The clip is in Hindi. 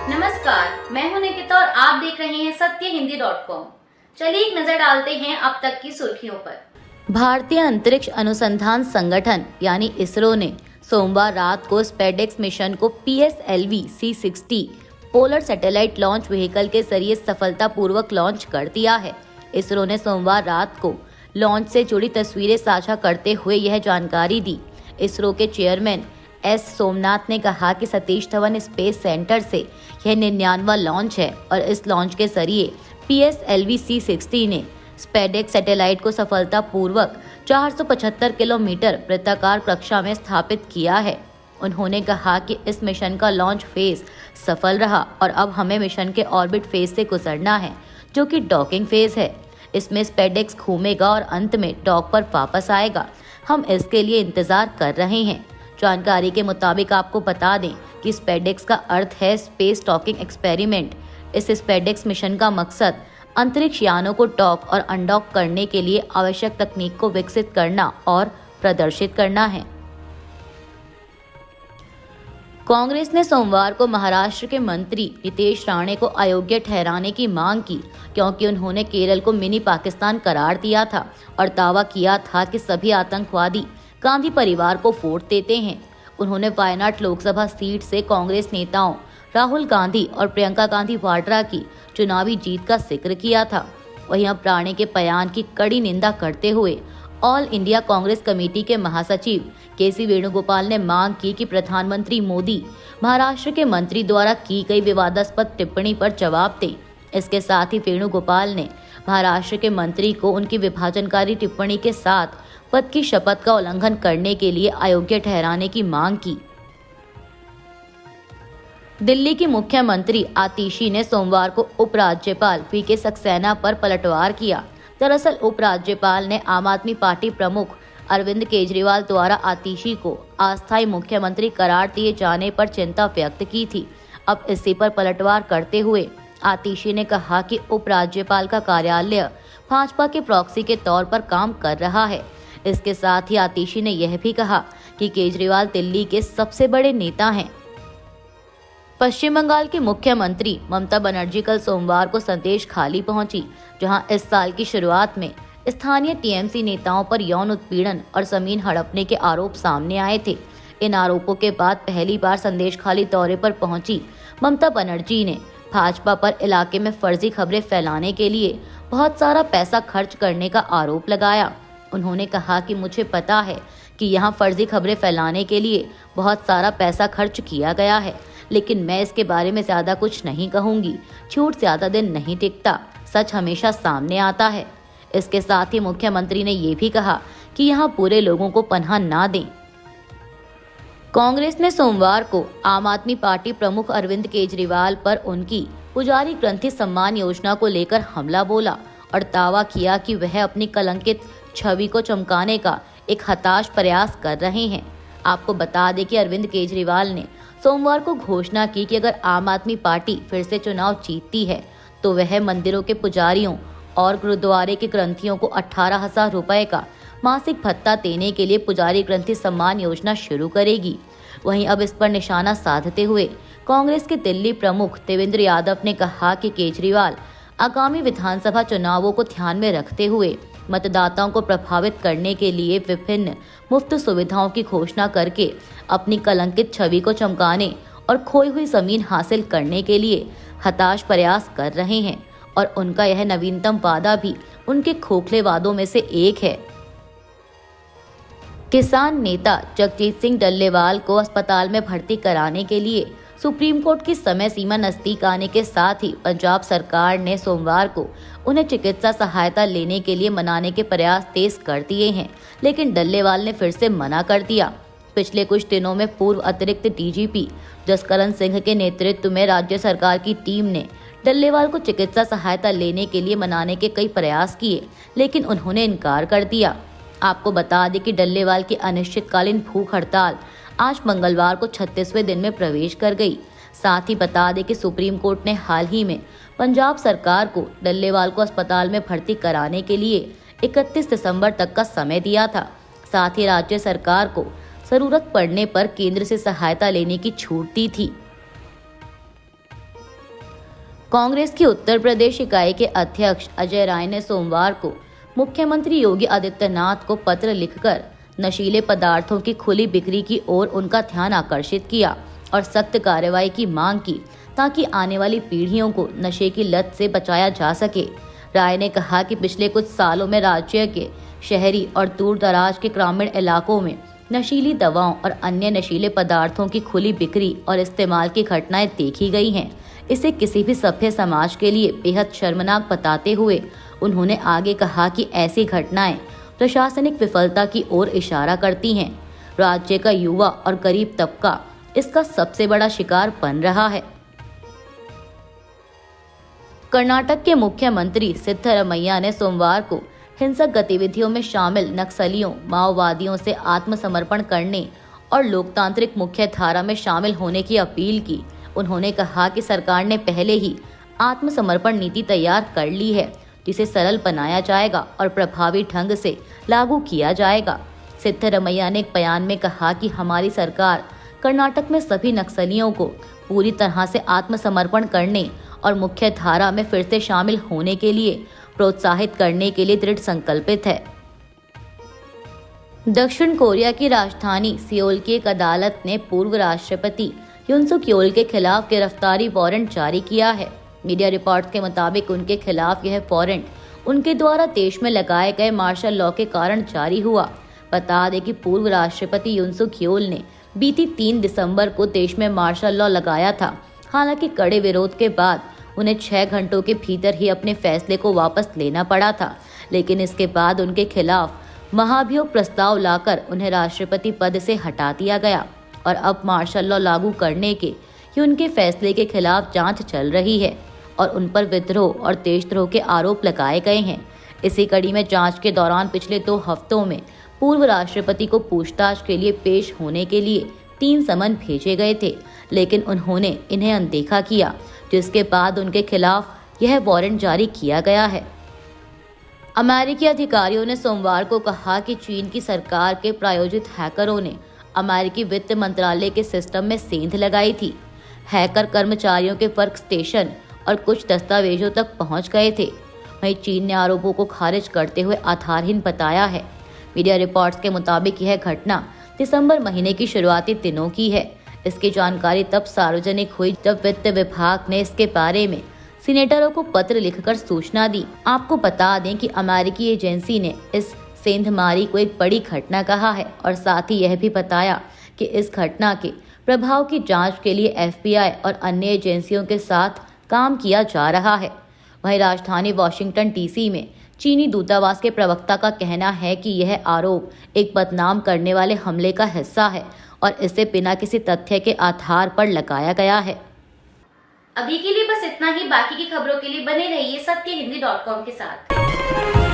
नमस्कार, मैं हूं निकिता और आप देख रहे हैं सत्यहिंदी.com। चलिए एक नजर डालते हैं अब तक की सुर्खियों पर। भारतीय अंतरिक्ष अनुसंधान संगठन यानी इसरो ने सोमवार रात को स्पेडेक्स मिशन को PSLV C60 polar satellite launch vehicle के जरिए सफलतापूर्वक लॉन्च कर दिया है। इसरो ने सोमवार रात को लॉन्च से जुड़ी तस्वीरें साझा करते हुए यह जानकारी दी। इसरो के चेयरमैन S सोमनाथ ने कहा कि सतीश धवन स्पेस सेंटर से यह 99वां लॉन्च है और इस लॉन्च के जरिए PSLV C60 ने स्पेडेक्स सैटेलाइट को सफलतापूर्वक 475 किलोमीटर वृत्ताकार कक्षा में स्थापित किया है। उन्होंने कहा कि इस मिशन का लॉन्च फेज सफल रहा और अब हमें मिशन के ऑर्बिट फेज से गुजरना है, जो कि डॉकिंग फेज है। इसमें स्पेडेक्स घूमेगा और अंत में डॉक पर वापस आएगा। हम इसके लिए इंतजार कर रहे हैं। जानकारी के मुताबिक आपको बता दें कि स्पेडेक्स का अर्थ है स्पेस डॉकिंग एक्सपेरिमेंट। इस स्पेडेक्स मिशन का मकसद अंतरिक्ष यानों को डॉक और अनडॉक करने के लिए आवश्यक तकनीक को विकसित करना और प्रदर्शित करना है। कांग्रेस ने सोमवार को महाराष्ट्र के मंत्री नितेश राणे को अयोग्य ठहराने की मांग की, क्योंकि उन्होंने केरल को मिनी पाकिस्तान करार दिया था और दावा किया था कि सभी आतंकवादी गांधी परिवार को वोट देते हैं। उन्होंने वायनाड लोकसभा सीट से कांग्रेस नेताओं राहुल गांधी और प्रियंका गांधी वाड्रा की चुनावी जीत का जिक्र किया था। वहीं अब राणे के बयान की कड़ी निंदा करते हुए ऑल इंडिया कांग्रेस कमेटी के महासचिव KC वेणुगोपाल ने मांग की कि प्रधानमंत्री मोदी महाराष्ट्र के मंत्री द्वारा की गई विवादास्पद टिप्पणी पर जवाब दें। इसके साथ ही वेणुगोपाल ने महाराष्ट्र के मंत्री को उनकी विभाजनकारी टिप्पणी के साथ पद की शपथ का उल्लंघन करने के लिए अयोग्य ठहराने की मांग की। दिल्ली की मुख्यमंत्री आतिशी ने सोमवार को उपराज्यपाल VK सक्सेना पर पलटवार किया। दरअसल उपराज्यपाल ने आम आदमी पार्टी प्रमुख अरविंद केजरीवाल द्वारा आतिशी को अस्थायी मुख्यमंत्री करार दिए जाने पर चिंता व्यक्त की थी। अब इसी पर पलटवार करते हुए आतिशी ने कहा कि उपराज्यपाल का कार्यालय भाजपा के प्रॉक्सी के तौर पर काम कर रहा है। इसके साथ ही आतिशी ने यह भी कहा कि केजरीवाल दिल्ली के सबसे बड़े नेता हैं। पश्चिम बंगाल की मुख्यमंत्री ममता बनर्जी कल सोमवार को संदेश खाली पहुंची, जहां इस साल की शुरुआत में स्थानीय TMC नेताओं पर यौन उत्पीड़न और जमीन हड़पने के आरोप सामने आए थे। इन आरोपों के बाद पहली बार संदेश खाली दौरे पर पहुंची ममता बनर्जी ने भाजपा पर इलाके में फर्जी खबरें फैलाने के लिए बहुत सारा पैसा खर्च करने का आरोप लगाया। उन्होंने कहा कि मुझे पता है कि यहाँ फर्जी खबरें फैलाने के लिए बहुत सारा पैसा खर्च किया गया है, लेकिन मैं इसके बारे में ज़्यादा कुछ नहीं कहूँगी। झूठ ज़्यादा दिन नहीं टिकता, सच हमेशा सामने आता है। इसके साथ ही मुख्यमंत्री ने ये भी कहा कि यहाँ पूरे लोगों को पनाह ना दें। कांग्रेस ने सोमवार को आम आदमी पार्टी प्रमुख अरविंद केजरीवाल पर उनकी पुजारी ग्रंथि सम्मान योजना को लेकर हमला बोला और दावा किया कि वह अपनी कलंकित छवि को चमकाने का एक हताश प्रयास कर रहे हैं। आपको बता दें कि अरविंद केजरीवाल ने सोमवार को घोषणा की कि अगर आम आदमी पार्टी फिर से चुनाव जीतती है तो वह मंदिरों के पुजारियों और गुरुद्वारे के ग्रंथियों को 18,000 रुपए का मासिक भत्ता देने के लिए पुजारी ग्रंथि सम्मान योजना शुरू करेगी। वहीं अब इस पर निशाना साधते हुए कांग्रेस के दिल्ली प्रमुख देवेंद्र यादव ने कहा कि केजरीवाल आगामी विधानसभा चुनावों को ध्यान में रखते हुए मतदाताओं को प्रभावित करने के लिए विभिन्न मुफ्त सुविधाओं की घोषणा करके अपनी कलंकित छवि को चमकाने और खोई हुई जमीन हासिल करने के लिए हताश प्रयास कर रहे हैं और उनका यह नवीनतम वादा भी उनके खोखले वादों में से एक है। किसान नेता जगजीत सिंह डल्लेवाल को अस्पताल में भर्ती कराने के लिए सुप्रीम कोर्ट की समय सीमा नजदीक आने के साथ ही पंजाब सरकार ने सोमवार को उन्हें चिकित्सा सहायता लेने के लिए मनाने के प्रयास तेज कर दिए हैं, लेकिन डल्लेवाल ने फिर से मना कर दिया। पिछले कुछ दिनों में पूर्व अतिरिक्त DGP जसकरण सिंह के नेतृत्व में राज्य सरकार की टीम ने डल्लेवाल को चिकित्सा सहायता लेने के लिए मनाने के कई प्रयास किए, लेकिन उन्होंने इनकार कर दिया। आपको बता दें कि डल्लेवाल की अनिश्चितकालीन भूख हड़ताल आज मंगलवार को 36वें दिन में प्रवेश कर गई। साथ ही बता दें कि सुप्रीम कोर्ट ने हाल ही में पंजाब सरकार को डल्लेवाल को अस्पताल में भर्ती कराने के लिए 31 दिसंबर तक का समय दिया था। साथ ही राज्य सरकार को जरूरत पड़ने पर केंद्र से सहायता लेने की छूट दी थी। कांग्रेस की उत्तर प्रदेश इकाई के अध्यक्ष अजय राय ने सोमवार को मुख्यमंत्री योगी आदित्यनाथ को पत्र लिखकर नशीले पदार्थों की खुली बिक्री की ओर उनका ध्यान आकर्षित किया और सख्त कार्रवाई की मांग की ताकि आने वाली पीढ़ियों को नशे की लत से बचाया जा सके। राय ने कहा कि पिछले कुछ सालों में राज्य के शहरी और दूर दराज के ग्रामीण इलाकों में नशीली दवाओं और अन्य नशीले पदार्थों की खुली बिक्री और इस्तेमाल की घटनाएं देखी गई हैं। इसे किसी भी सभ्य समाज के लिए बेहद शर्मनाक बताते हुए उन्होंने आगे कहा कि ऐसी घटनाएं प्रशासनिक विफलता की ओर इशारा करती हैं। राज्य का युवा और गरीब तबका इसका सबसे बड़ा शिकार बन रहा है। कर्नाटक के मुख्यमंत्री सिद्धरमैया ने सोमवार को हिंसक गतिविधियों में शामिल नक्सलियों, माओवादियों से आत्मसमर्पण करने और लोकतांत्रिक मुख्य धारा में शामिल होने की अपील की। उन्होंने कहा कि सरकार ने पहले ही आत्मसमर्पण नीति तैयार कर ली है, जिसे सरल बनाया जाएगा और प्रभावी ढंग से लागू किया जाएगा। सिद्धरमैया ने एक बयान में कहा कि हमारी सरकार कर्नाटक में सभी नक्सलियों को पूरी तरह से आत्मसमर्पण करने और मुख्य धारा में फिर से शामिल होने के लिए प्रोत्साहित करने के लिए दृढ़ संकल्पित है। दक्षिण कोरिया की राजधानी सियोल की एक अदालत ने पूर्व राष्ट्रपति यून सुक येल के खिलाफ गिरफ्तारी वारंट जारी किया है। मीडिया रिपोर्ट्स के मुताबिक उनके खिलाफ यह वारंट उनके द्वारा देश में लगाए गए मार्शल लॉ के कारण जारी हुआ। बता दें कि पूर्व राष्ट्रपति यून सुक येल ने बीती 3 दिसंबर को देश में मार्शल लॉ लगाया था। हालांकि कड़े विरोध के बाद उन्हें 6 घंटों के भीतर ही अपने फैसले को वापस लेना पड़ा था, लेकिन इसके बाद उनके खिलाफ महाभियोग प्रस्ताव लाकर उन्हें राष्ट्रपति पद से हटा दिया गया और अब मार्शल लॉ लागू करने के ही उनके फैसले के खिलाफ जांच चल रही है और उन पर विद्रोह और देशद्रोह के आरोप लगाए गए हैं। इसी कड़ी में जांच के दौरान पिछले 2 हफ्तों में पूर्व राष्ट्रपति को पूछताछ के लिए पेश होने के लिए 3 समन भेजे गए थे, लेकिन उन्होंने इन्हें अनदेखा किया, जिसके बाद उनके खिलाफ यह वारंट जारी किया गया है। अमेरिकी अधिकारियों ने सोमवार को कहा कि चीन की सरकार के प्रायोजित हैकरों ने अमेरिकी वित्त मंत्रालय के सिस्टम में सेंध लगाई थी। हैकर कर्मचारियों के वर्क स्टेशन और कुछ दस्तावेजों तक पहुंच गए थे। वहीं चीन ने आरोपों को खारिज करते हुए आधारहीन बताया है। मीडिया रिपोर्ट्स के मुताबिक यह घटना दिसंबर महीने की शुरुआती दिनों की है। इसकी जानकारी तब सार्वजनिक हुई जब वित्त विभाग ने इसके बारे में सीनेटरों को पत्र लिखकर सूचना दी। आपको बता दें कि अमेरिकी एजेंसी ने इस सेंधमारी को एक बड़ी घटना कहा है और साथ ही यह भी बताया कि इस घटना के प्रभाव की जांच के लिए FBI और अन्य एजेंसियों के साथ काम किया जा रहा है। वहीं राजधानी वॉशिंगटन DC में चीनी दूतावास के प्रवक्ता का कहना है कि यह आरोप एक बदनाम करने वाले हमले का हिस्सा है और इसे बिना किसी तथ्य के आधार पर लगाया गया है। अभी के लिए बस इतना ही। बाकी की खबरों के लिए बने रहिए सत्यहिंदी.com के साथ।